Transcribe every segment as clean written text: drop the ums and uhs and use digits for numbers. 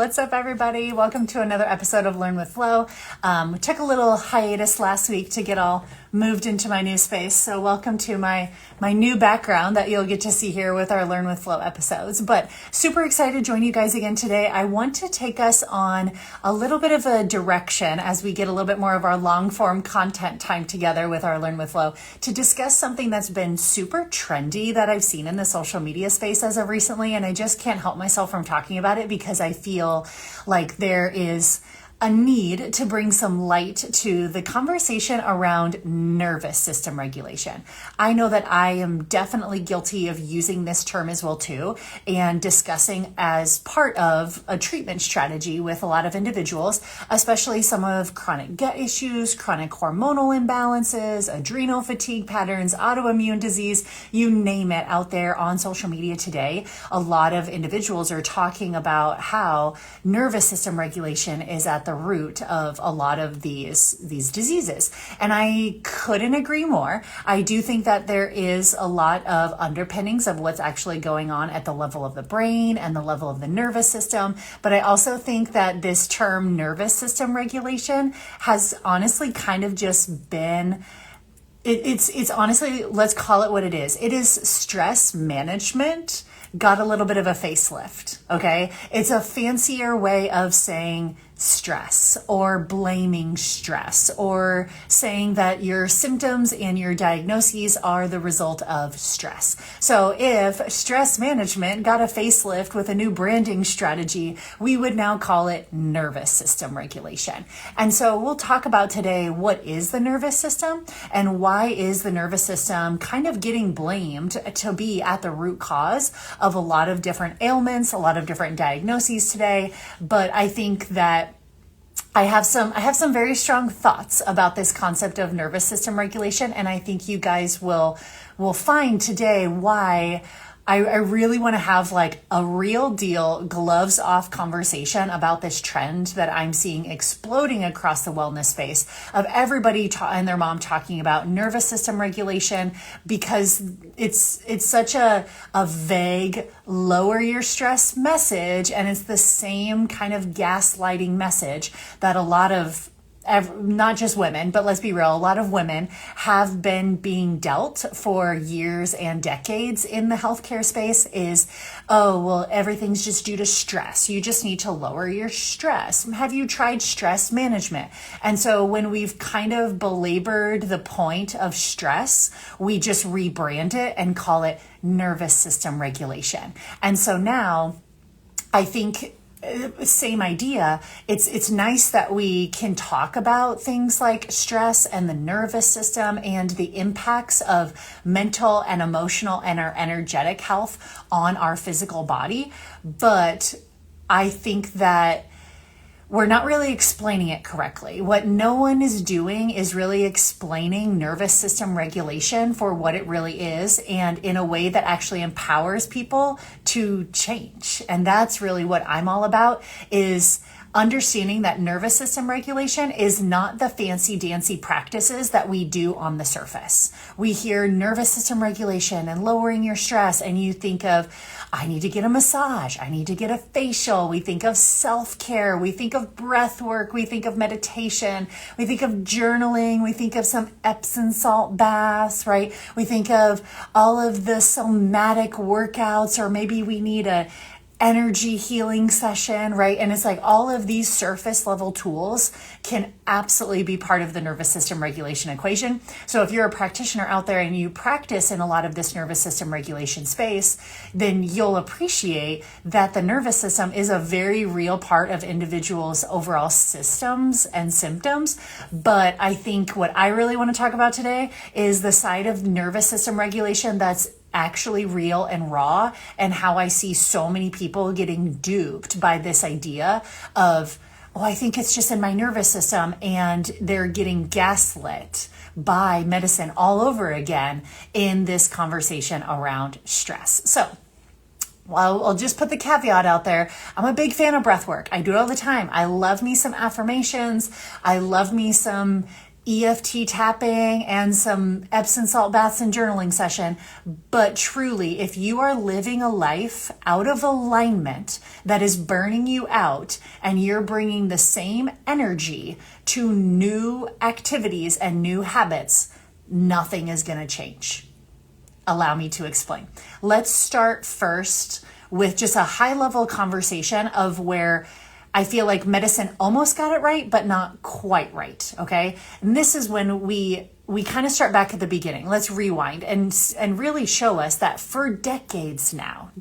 What's up, everybody? Welcome to another episode of Learn with Flow. We took a little hiatus last week to get all moved into my new space. So welcome to my new background that you'll get to see here with our Learn with Flow episodes. But super excited to join you guys again today. I want to take us on a little bit of a direction as we get a little bit more of our long form content time together with our Learn with Flow to discuss something that's been super trendy that I've seen in the social media space as of recently. And I just can't help myself from talking about it because I feel like there is a need to bring some light to the conversation around nervous system regulation. I know that I am definitely guilty of using this term as well too, and discussing as part of a treatment strategy with a lot of individuals, especially some of chronic gut issues, chronic hormonal imbalances, adrenal fatigue patterns, autoimmune disease, you name it out there on social media today. A lot of individuals are talking about how nervous system regulation is at the root of a lot of these diseases. And I couldn't agree more. I do think that there is a lot of underpinnings of what's actually going on at the level of the brain and the level of the nervous system. But I also think that this term nervous system regulation has honestly kind of just been it's honestly, let's call it what it is. It is stress management got a little bit of a facelift, okay? It's a fancier way of saying stress or blaming stress or saying that your symptoms and your diagnoses are the result of stress. So if stress management got a facelift with a new branding strategy, we would now call it nervous system regulation. And so we'll talk about today, what is the nervous system and why is the nervous system kind of getting blamed to be at the root cause of a lot of different ailments, a lot of different diagnoses today. But I think that I have some very strong thoughts about this concept of nervous system regulation, and I think you guys will find today why I really want to have like a real deal gloves off conversation about this trend that I'm seeing exploding across the wellness space of everybody and their mom talking about nervous system regulation, because it's such a vague lower your stress message, and it's the same kind of gaslighting message that a lot of not just women, but let's be real, a lot of women have been being dealt for years and decades in the healthcare space is, oh, well, everything's just due to stress. You just need to lower your stress. Have you tried stress management? And so when we've kind of belabored the point of stress, we just rebrand it and call it nervous system regulation. And so now I think same idea. It's nice that we can talk about things like stress and the nervous system and the impacts of mental and emotional and our energetic health on our physical body. But I think that we're not really explaining it correctly. What no one is doing is really explaining nervous system regulation for what it really is, and in a way that actually empowers people to change. And that's really what I'm all about, is understanding that nervous system regulation is not the fancy dancy practices that we do on the surface. We hear nervous system regulation and lowering your stress, and you think of, I need to get a massage, I need to get a facial. We think of self-care, we think of breath work, we think of meditation, we think of journaling, we think of some Epsom salt baths, right? We think of all of the somatic workouts, or maybe we need a energy healing session, right? And it's like all of these surface level tools can absolutely be part of the nervous system regulation equation. So if you're a practitioner out there and you practice in a lot of this nervous system regulation space, then you'll appreciate that the nervous system is a very real part of individuals' overall systems and symptoms. But I think what I really want to talk about today is the side of nervous system regulation that's actually real and raw, and how I see so many people getting duped by this idea of, oh, I think it's just in my nervous system, and they're getting gaslit by medicine all over again in this conversation around stress. So well, I'll just put the caveat out there. I'm a big fan of breath work. I do it all the time. I love me some affirmations. I love me some EFT tapping and some Epsom salt baths and journaling session. But truly, if you are living a life out of alignment that is burning you out, and you're bringing the same energy to new activities and new habits, nothing is going to change. Allow me to explain. Let's start first with just a high level conversation of where I feel like medicine almost got it right, but not quite right. Okay. And this is when we kind of start back at the beginning. Let's rewind and really show us that for decades now,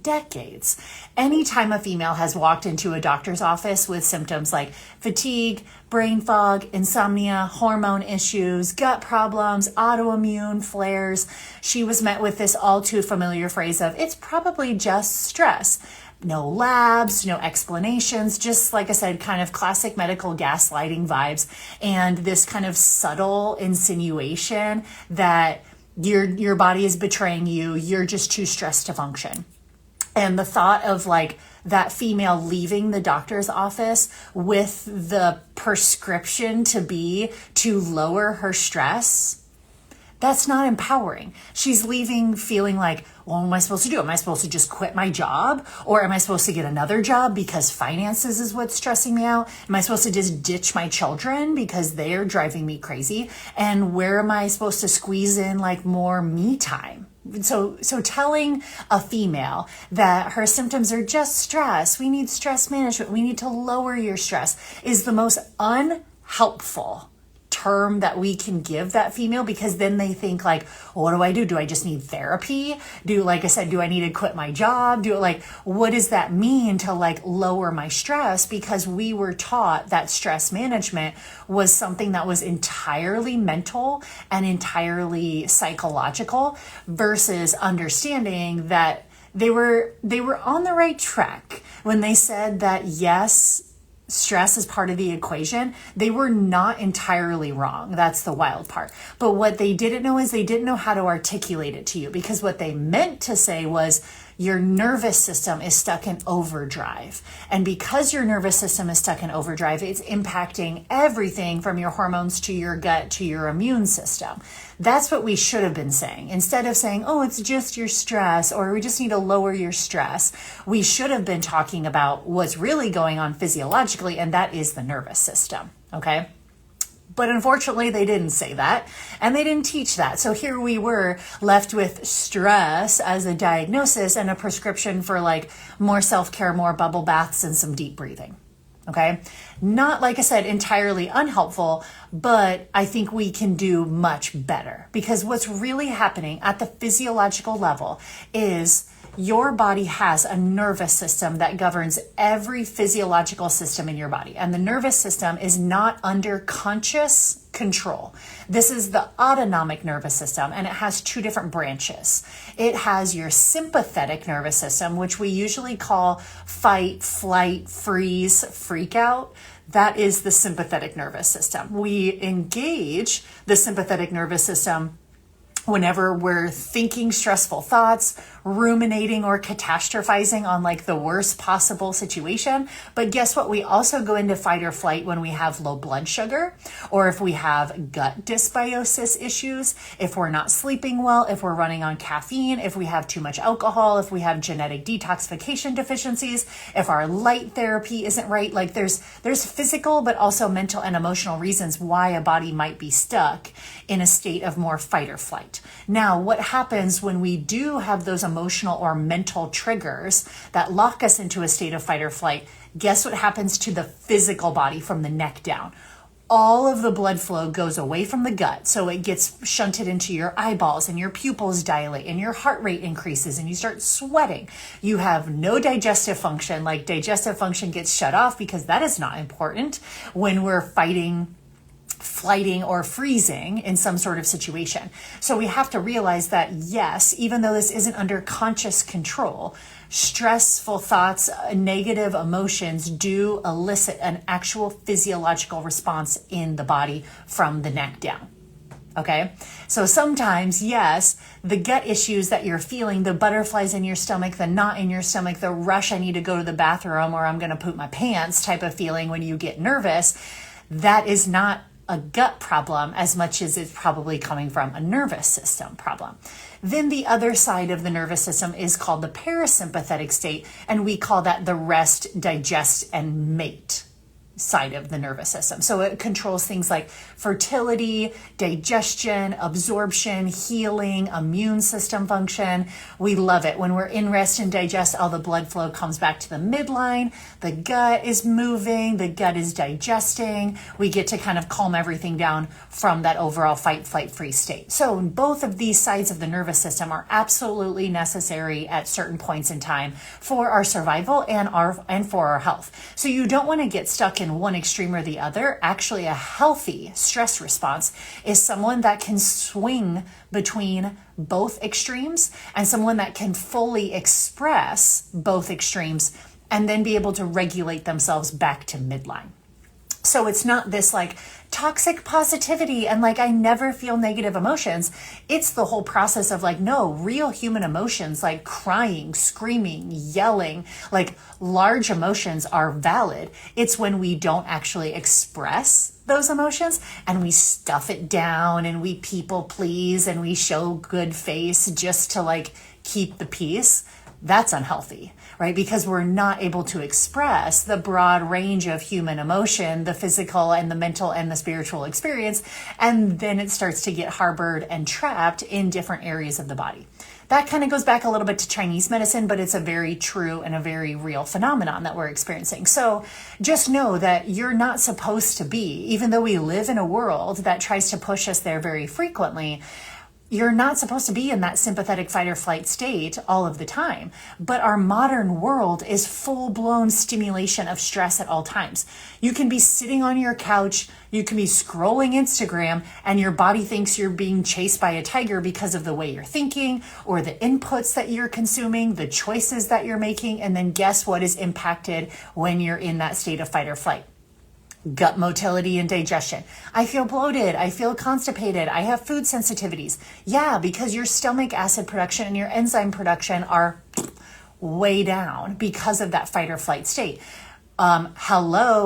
anytime a female has walked into a doctor's office with symptoms like fatigue, brain fog, insomnia, hormone issues, gut problems, autoimmune flares, she was met with this all too familiar phrase of, it's probably just stress. No labs, no explanations, just like I said, kind of classic medical gaslighting vibes, and this kind of subtle insinuation that your body is betraying you, you're just too stressed to function. And the thought of like that female leaving the doctor's office with the prescription to lower her stress, that's not empowering. She's leaving feeling like, well, what am I supposed to do? Am I supposed to just quit my job? Or am I supposed to get another job because finances is what's stressing me out? Am I supposed to just ditch my children because they're driving me crazy? And where am I supposed to squeeze in like more me time? So telling a female that her symptoms are just stress, we need stress management, we need to lower your stress, is the most unhelpful term that we can give that female, because then they think like, well, what do I do? Do I just need therapy? Like I said, do I need to quit my job? What does that mean to like lower my stress? Because we were taught that stress management was something that was entirely mental and entirely psychological, versus understanding that they were on the right track when they said that, yes, stress is part of the equation. They were not entirely wrong. That's the wild part. But what they didn't know is they didn't know how to articulate it to you, because what they meant to say was your nervous system is stuck in overdrive. And because your nervous system is stuck in overdrive, it's impacting everything from your hormones to your gut to your immune system. That's what we should have been saying. Instead of saying, oh, it's just your stress, or we just need to lower your stress, we should have been talking about what's really going on physiologically, and that is the nervous system. Okay? But unfortunately, they didn't say that, and they didn't teach that. So here we were left with stress as a diagnosis and a prescription for like more self-care, more bubble baths, and some deep breathing. Okay. Not, like I said, entirely unhelpful, but I think we can do much better, because what's really happening at the physiological level is your body has a nervous system that governs every physiological system in your body. And the nervous system is not under conscious control. This is the autonomic nervous system, and it has two different branches. It has your sympathetic nervous system, which we usually call fight, flight, freeze, freak out. That is the sympathetic nervous system. We engage the sympathetic nervous system whenever we're thinking stressful thoughts, ruminating or catastrophizing on like the worst possible situation. But guess what? We also go into fight or flight when we have low blood sugar, or if we have gut dysbiosis issues, if we're not sleeping well, if we're running on caffeine, if we have too much alcohol, if we have genetic detoxification deficiencies, if our light therapy isn't right. Like there's physical, but also mental and emotional reasons why a body might be stuck in a state of more fight or flight. Now, what happens when we do have those emotional or mental triggers that lock us into a state of fight or flight? Guess what happens to the physical body from the neck down? All of the blood flow goes away from the gut. So it gets shunted into your eyeballs, and your pupils dilate, and your heart rate increases, and you start sweating. You have no digestive function. Like digestive function gets shut off, because that is not important when we're fighting, flighting, or freezing in some sort of situation. So we have to realize that, yes, even though this isn't under conscious control, stressful thoughts, negative emotions do elicit an actual physiological response in the body from the neck down. Okay. So sometimes, yes, the gut issues that you're feeling, the butterflies in your stomach, the knot in your stomach, the rush, I need to go to the bathroom or I'm going to poop my pants type of feeling when you get nervous, that is not a gut problem as much as it's probably coming from a nervous system problem. Then the other side of the nervous system is called the parasympathetic state, and we call that the rest, digest, and mate side of the nervous system. So it controls things like fertility, digestion, absorption, healing, immune system function. We love it. When we're in rest and digest, all the blood flow comes back to the midline. The gut is moving. The gut is digesting. We get to kind of calm everything down from that overall fight, flight, freeze state. So both of these sides of the nervous system are absolutely necessary at certain points in time for our survival and for our health. So you don't want to get stuck in one extreme or the other. Actually, a healthy stress response is someone that can swing between both extremes and someone that can fully express both extremes and then be able to regulate themselves back to midline. So it's not this like toxic positivity and like I never feel negative emotions. It's the whole process of like, no, real human emotions like crying, screaming, yelling, like large emotions are valid. It's when we don't actually express those emotions and we stuff it down and we people please and we show good face just to like keep the peace. That's unhealthy, right? Because we're not able to express the broad range of human emotion, the physical and the mental and the spiritual experience. And then it starts to get harbored and trapped in different areas of the body. That kind of goes back a little bit to Chinese medicine, but it's a very true and a very real phenomenon that we're experiencing. So just know that you're not supposed to be, even though we live in a world that tries to push us there very frequently, you're not supposed to be in that sympathetic fight or flight state all of the time. But our modern world is full-blown stimulation of stress at all times. You can be sitting on your couch, you can be scrolling Instagram, and your body thinks you're being chased by a tiger because of the way you're thinking or the inputs that you're consuming, the choices that you're making, and then guess what is impacted when you're in that state of fight or flight? Gut motility and digestion. I feel bloated. I feel constipated. I have food sensitivities. Yeah, because your stomach acid production and your enzyme production are way down because of that fight or flight state.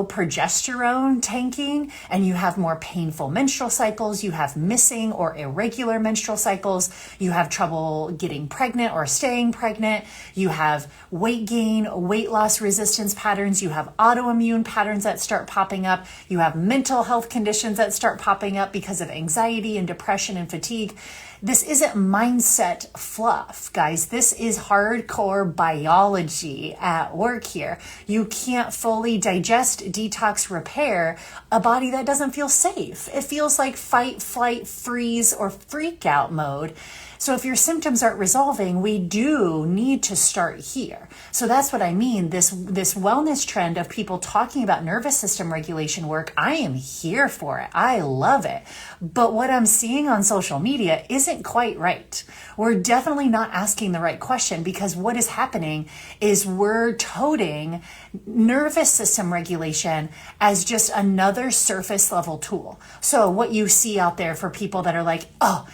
Progesterone tanking, and you have more painful menstrual cycles, you have missing or irregular menstrual cycles, you have trouble getting pregnant or staying pregnant, you have weight gain, weight loss resistance patterns, you have autoimmune patterns that start popping up, you have mental health conditions that start popping up because of anxiety and depression and fatigue. This isn't mindset fluff, guys. This is hardcore biology at work here. You can't fully digest, detox, repair a body that doesn't feel safe. It feels like fight, flight, freeze, or freak out mode. So if your symptoms aren't resolving, we do need to start here. So that's what I mean. This wellness trend of people talking about nervous system regulation work, I am here for it. I love it. But what I'm seeing on social media isn't quite right. We're definitely not asking the right question, because what is happening is we're toting nervous system regulation as just another surface level tool. So what you see out there for people that are like, oh,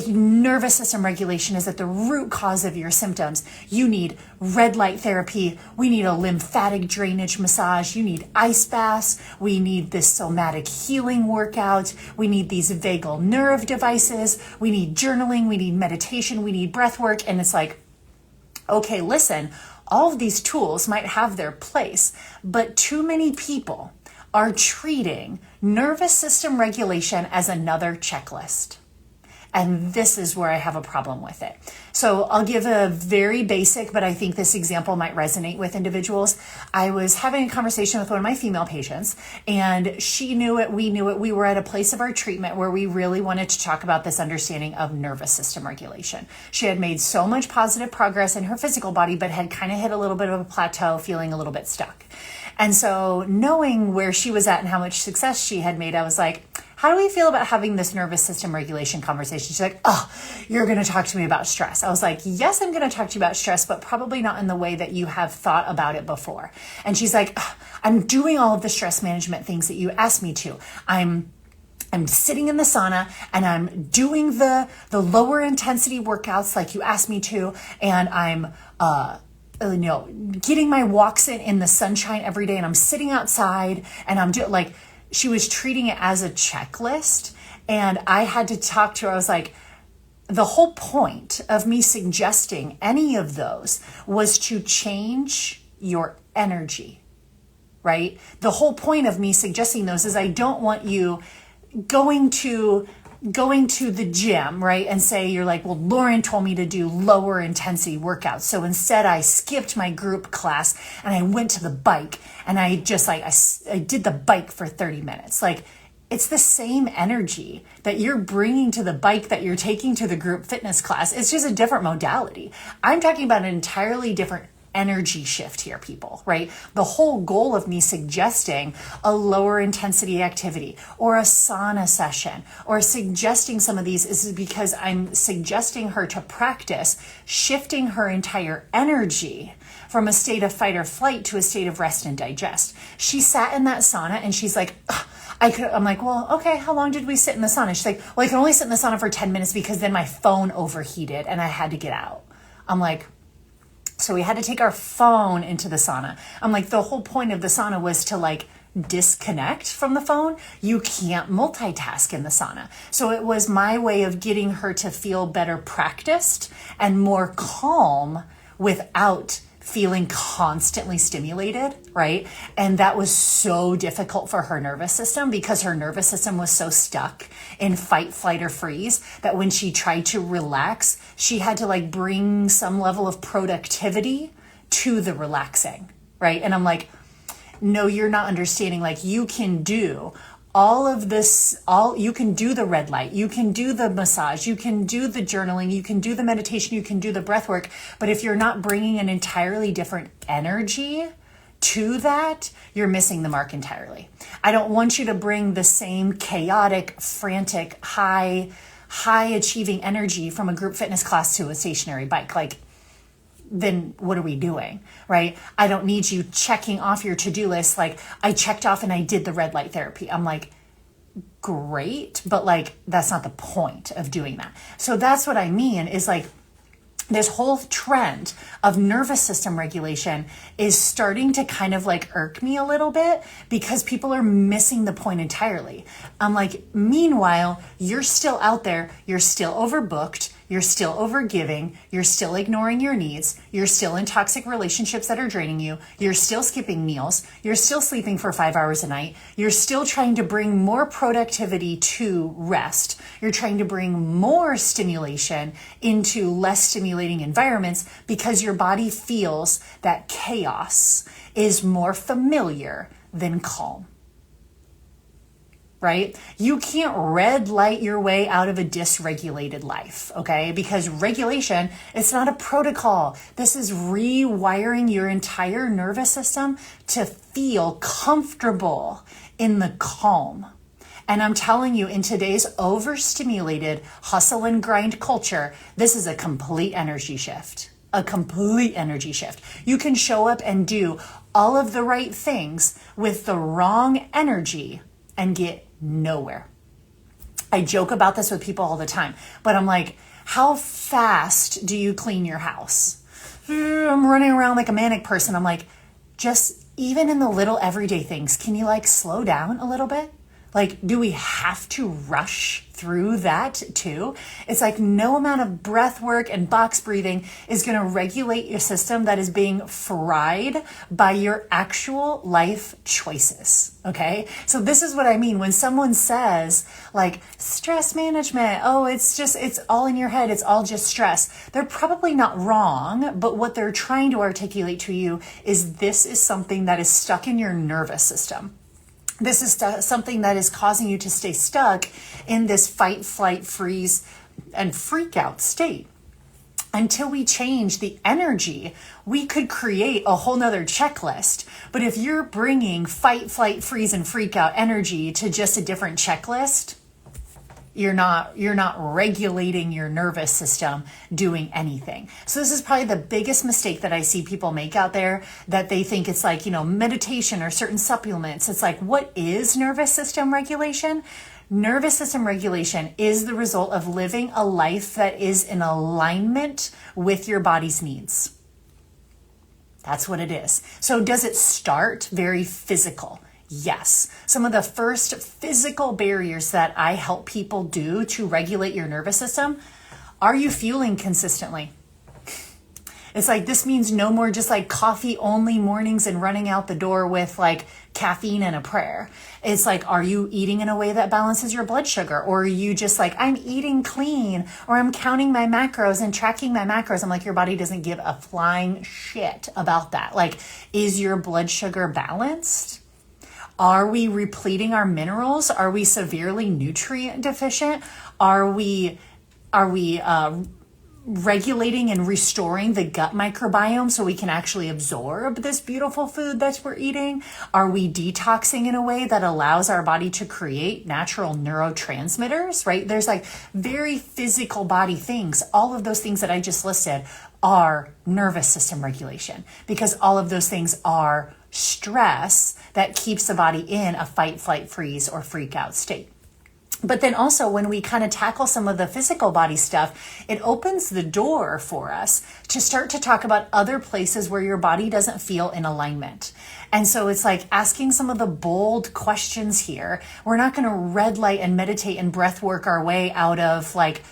nervous system regulation is at the root cause of your symptoms. You need red light therapy. We need a lymphatic drainage massage. You need ice baths. We need this somatic healing workout. We need these vagal nerve devices. We need journaling. We need meditation. We need breath work. And it's like, okay, listen, all of these tools might have their place, but too many people are treating nervous system regulation as another checklist. And this is where I have a problem with it. So I'll give a very basic, but I think this example might resonate with individuals. I was having a conversation with one of my female patients, and she knew it, we knew it. We were at a place of our treatment where we really wanted to talk about this understanding of nervous system regulation. She had made so much positive progress in her physical body, but had kind of hit a little bit of a plateau, feeling a little bit stuck. And so knowing where she was at and how much success she had made, I was like, how do we feel about having this nervous system regulation conversation? She's like, oh, you're going to talk to me about stress. I was like, yes, I'm going to talk to you about stress, but probably not in the way that you have thought about it before. And she's like, I'm doing all of the stress management things that you asked me to. I'm sitting in the sauna and I'm doing the lower intensity workouts like you asked me to. And I'm, getting my walks in the sunshine every day. And I'm sitting outside and I'm doing like, she was treating it as a checklist. And I had to talk to her. I was like, the whole point of me suggesting any of those was to change your energy, right? The whole point of me suggesting those is I don't want you going to the gym, right? And say you're like, well, Lauryn told me to do lower intensity workouts. So instead I skipped my group class and I went to the bike and I just like, I did the bike for 30 minutes. Like, it's the same energy that you're bringing to the bike that you're taking to the group fitness class. It's just a different modality. I'm talking about an entirely different energy shift here, people, right? The whole goal of me suggesting a lower intensity activity or a sauna session or suggesting some of these is because I'm suggesting her to practice shifting her entire energy from a state of fight or flight to a state of rest and digest. She sat in that sauna and she's like, ugh, I'm like, well, okay, how long did we sit in the sauna? She's like, well, I can only sit in the sauna for 10 minutes because then my phone overheated and I had to get out. I'm like, so we had to take our phone into the sauna. I'm like, the whole point of the sauna was to like disconnect from the phone. You can't multitask in the sauna. So it was my way of getting her to feel better practiced and more calm without feeling constantly stimulated, right? And that was so difficult for her nervous system because her nervous system was so stuck in fight, flight, or freeze that when she tried to relax, she had to like bring some level of productivity to the relaxing, right? And I'm like, no, you're not understanding. Like, you can do all of this, you can do the red light, you can do the massage, you can do the journaling, you can do the meditation, you can do the breath work. But if you're not bringing an entirely different energy to that, you're missing the mark entirely. I don't want you to bring the same chaotic, frantic, high achieving energy from a group fitness class to a stationary bike. Like, then what are we doing, right? I don't need you checking off your to-do list. Like, I checked off and I did the red light therapy. I'm like, great, but like, that's not the point of doing that. So that's what I mean is like, this whole trend of nervous system regulation is starting to kind of like irk me a little bit because people are missing the point entirely. I'm like, meanwhile, you're still out there, you're still overbooked, you're still overgiving, you're still ignoring your needs, you're still in toxic relationships that are draining you, you're still skipping meals, you're still sleeping for 5 hours a night, you're still trying to bring more productivity to rest, you're trying to bring more stimulation into less stimulating environments because your body feels that chaos is more familiar than calm. Right? You can't red light your way out of a dysregulated life, okay? Because regulation, it's not a protocol. This is rewiring your entire nervous system to feel comfortable in the calm. And I'm telling you, in today's overstimulated hustle and grind culture, this is a complete energy shift. A complete energy shift. You can show up and do all of the right things with the wrong energy and get nowhere. I joke about this with people all the time, but I'm like, how fast do you clean your house? I'm running around like a manic person. I'm like, just even in the little everyday things, can you like slow down a little bit? Like, do we have to rush through that too? It's like no amount of breath work and box breathing is going to regulate your system that is being fried by your actual life choices. Okay. So this is what I mean when someone says like stress management. Oh, it's all in your head. It's all just stress. They're probably not wrong, but what they're trying to articulate to you is this is something that is stuck in your nervous system. This is something that is causing you to stay stuck in this fight, flight, freeze, and freak out state. Until we change the energy, we could create a whole nother checklist. But if you're bringing fight, flight, freeze, and freak out energy to just a different checklist, you're not regulating your nervous system doing anything. So this is probably the biggest mistake that I see people make out there, that they think it's like, meditation or certain supplements. It's like, what is nervous system regulation? Nervous system regulation is the result of living a life that is in alignment with your body's needs. That's what it is. So does it start very physical? Yes. Some of the first physical barriers that I help people do to regulate your nervous system. Are you fueling consistently? It's like, this means no more just like coffee only mornings and running out the door with like caffeine and a prayer. It's like, are you eating in a way that balances your blood sugar? Or are you just like, I'm eating clean, or I'm counting my macros and tracking my macros? I'm like, your body doesn't give a flying shit about that. Like, is your blood sugar balanced? Are we repleting our minerals? Are we severely nutrient deficient? Are we regulating and restoring the gut microbiome so we can actually absorb this beautiful food that we're eating? Are we detoxing in a way that allows our body to create natural neurotransmitters, right? There's like very physical body things. All of those things that I just listed are nervous system regulation, because all of those things are stress that keeps the body in a fight, flight, freeze, or freak out state. But then also when we kind of tackle some of the physical body stuff, it opens the door for us to start to talk about other places where your body doesn't feel in alignment. And so it's like asking some of the bold questions here. We're not going to red light and meditate and breath work our way out of like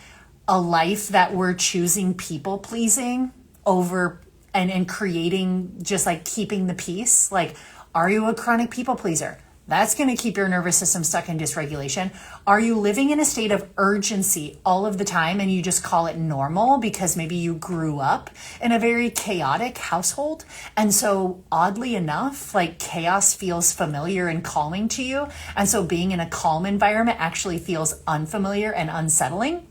a life that we're choosing people pleasing over and creating just like keeping the peace. Like, are you a chronic people pleaser? That's going to keep your nervous system stuck in dysregulation. Are you living in a state of urgency all of the time and you just call it normal because maybe you grew up in a very chaotic household? And so oddly enough, like chaos feels familiar and calming to you. And so being in a calm environment actually feels unfamiliar and unsettling.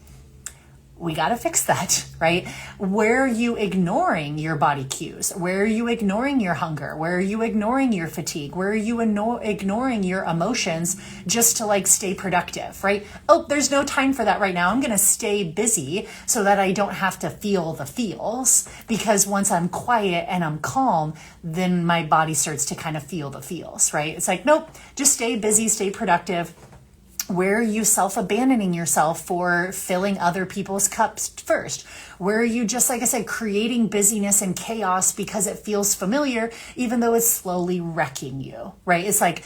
We got to fix that, right? Where are you ignoring your body cues? Where are you ignoring your hunger? Where are you ignoring your fatigue? Where are you ignoring your emotions just to like stay productive, right? Oh, there's no time for that right now. I'm going to stay busy so that I don't have to feel the feels, because once I'm quiet and I'm calm, then my body starts to kind of feel the feels, right? It's like, nope, just stay busy, stay productive. Where are you self-abandoning yourself for filling other people's cups first? Where are you just, like I said, creating busyness and chaos because it feels familiar, even though it's slowly wrecking you, right? It's like,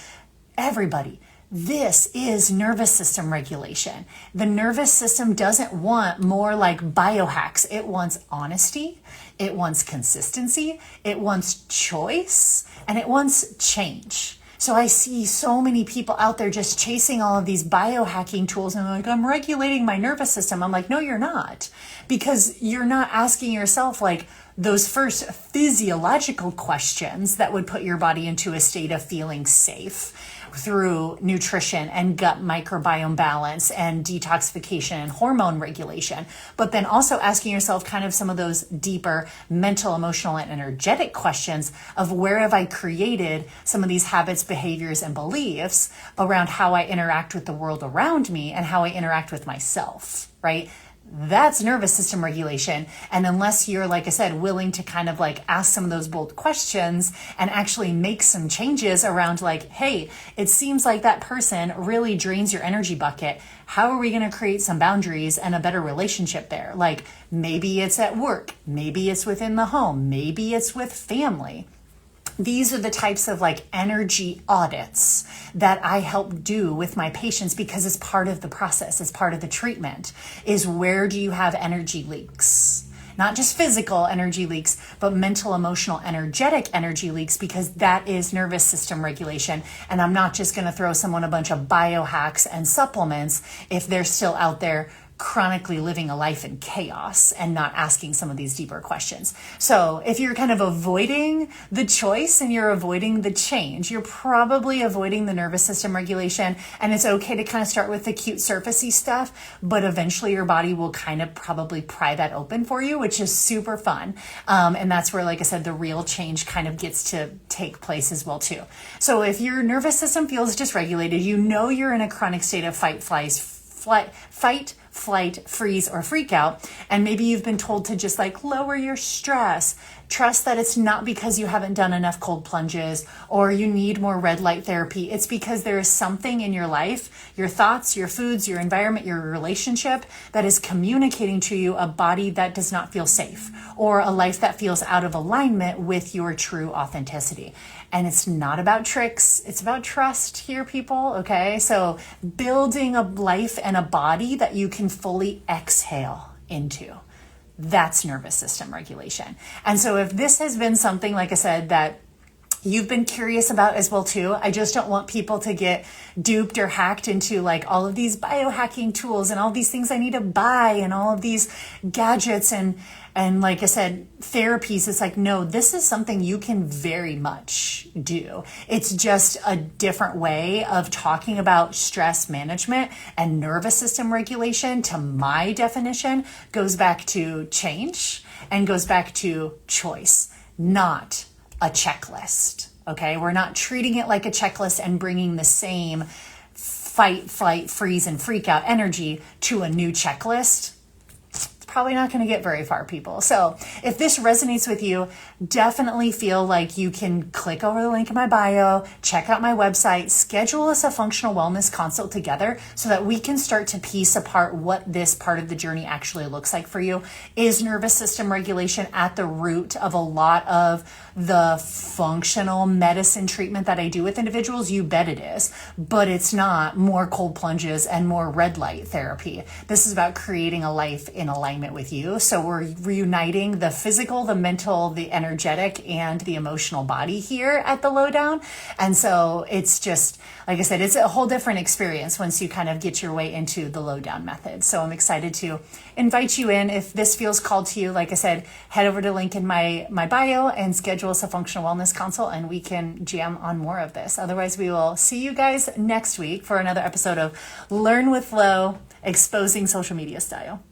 everybody, this is nervous system regulation. The nervous system doesn't want more like biohacks. It wants honesty. It wants consistency. It wants choice, and it wants change. So I see so many people out there just chasing all of these biohacking tools and like, I'm regulating my nervous system. I'm like, no, you're not, because you're not asking yourself like those first physiological questions that would put your body into a state of feeling safe through nutrition and gut microbiome balance and detoxification and hormone regulation. But then also asking yourself kind of some of those deeper mental, emotional, and energetic questions of where have I created some of these habits, behaviors, and beliefs around how I interact with the world around me and how I interact with myself, right? That's nervous system regulation. And unless you're, like I said, willing to kind of like ask some of those bold questions and actually make some changes around like, hey, it seems like that person really drains your energy bucket. How are we going to create some boundaries and a better relationship there? Like maybe it's at work, maybe it's within the home, maybe it's with family. These are the types of like energy audits that I help do with my patients, because it's part of the process, it's part of the treatment, is where do you have energy leaks? Not just physical energy leaks, but mental, emotional, energetic energy leaks, because that is nervous system regulation. And I'm not just going to throw someone a bunch of biohacks and supplements if they're still out there chronically living a life in chaos and not asking some of these deeper questions. So if you're kind of avoiding the choice and you're avoiding the change, you're probably avoiding the nervous system regulation. And it's okay to kind of start with the cute surfacey stuff, but eventually your body will kind of probably pry that open for you, which is super fun. And that's where, like I said, the real change kind of gets to take place as well too. So if your nervous system feels dysregulated, you know you're in a chronic state of fight, flight, freeze, or freak out. And maybe you've been told to just like lower your stress, Trust that it's not because you haven't done enough cold plunges or you need more red light therapy. It's because there is something in your life, your thoughts, your foods, your environment, your relationship that is communicating to you a body that does not feel safe or a life that feels out of alignment with your true authenticity. And it's not about tricks. It's about trust here, people. Okay. So building a life and a body that you can fully exhale into. That's nervous system regulation. And so if this has been something, like I said, that you've been curious about as well too, I just don't want people to get duped or hacked into like all of these biohacking tools and all these things I need to buy and all of these gadgets and like I said, therapies. It's like, no, this is something you can very much do. It's just a different way of talking about stress management, and nervous system regulation, to my definition, goes back to change and goes back to choice, not a checklist. Okay. We're not treating it like a checklist and bringing the same fight, flight, freeze, and freak out energy to a new checklist. Probably not going to get very far, people. So if this resonates with you, definitely feel like you can click over the link in my bio, check out my website, schedule us a functional wellness consult together so that we can start to piece apart what this part of the journey actually looks like for you. Is nervous system regulation at the root of a lot of the functional medicine treatment that I do with individuals? You bet it is, but it's not more cold plunges and more red light therapy. This is about creating a life in alignment with you. So we're reuniting the physical, the mental, the energetic, and the emotional body here at the Lowdown. And so it's just, like I said, it's a whole different experience once you kind of get your way into the Lowdown method. So I'm excited to invite you in. If this feels called to you, like I said, head over to the link in my bio and schedule us a functional wellness consult, and we can jam on more of this. Otherwise, we will see you guys next week for another episode of Learn with Flo, exposing social media style.